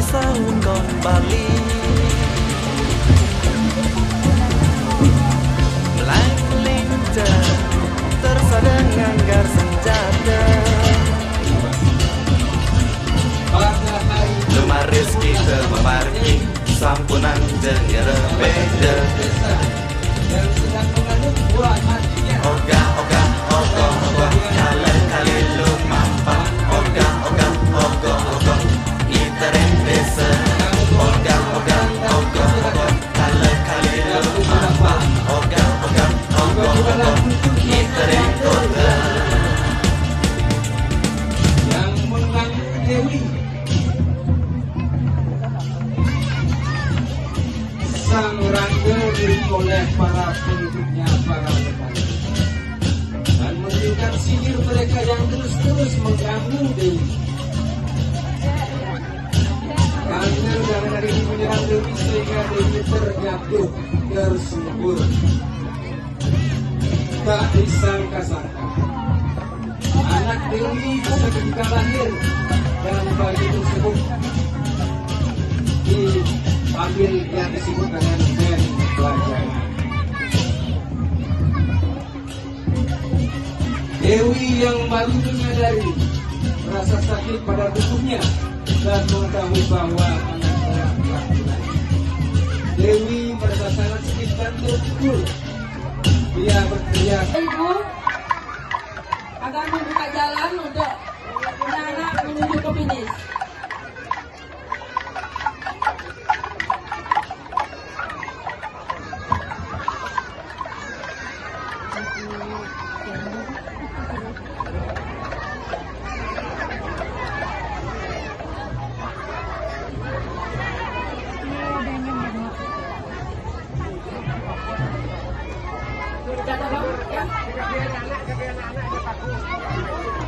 sahun kembali. Mulai melintas tersadang anggar senjata. Lemaris kita memarki sampunan jengera beda. Yang sedang mengandung buah hatinya. Oga, oga, ogo, ogo, kali lu mampa. Oga, oga, ogo, ogo, iteren desa. Oga, oga, ogo, ogo, kali lu mampa. Oga, oga, ogo, ogo, iteren kota. Yang mengandung Dewi. Sang Rangga diri oleh para pengikutnya, para petani, dan menunjukkan sihir mereka yang terus mengganggu Dewi. Rangga dan hari ini menyerang Dewi sehingga Dewi terjatuh tersungkur. Tak disangka-sangka anak Dewi bisa ketika lahir dalam bayi tersebut diambil yang disebut dengan gen pelajar. Dewi yang baru menyadari rasa sakit pada tubuhnya dan mengetahui bahwa anaknya laki-laki. Dewi merasa sangat sakit dan terpukul. Dia berteriak, Ibu agar membuka jalan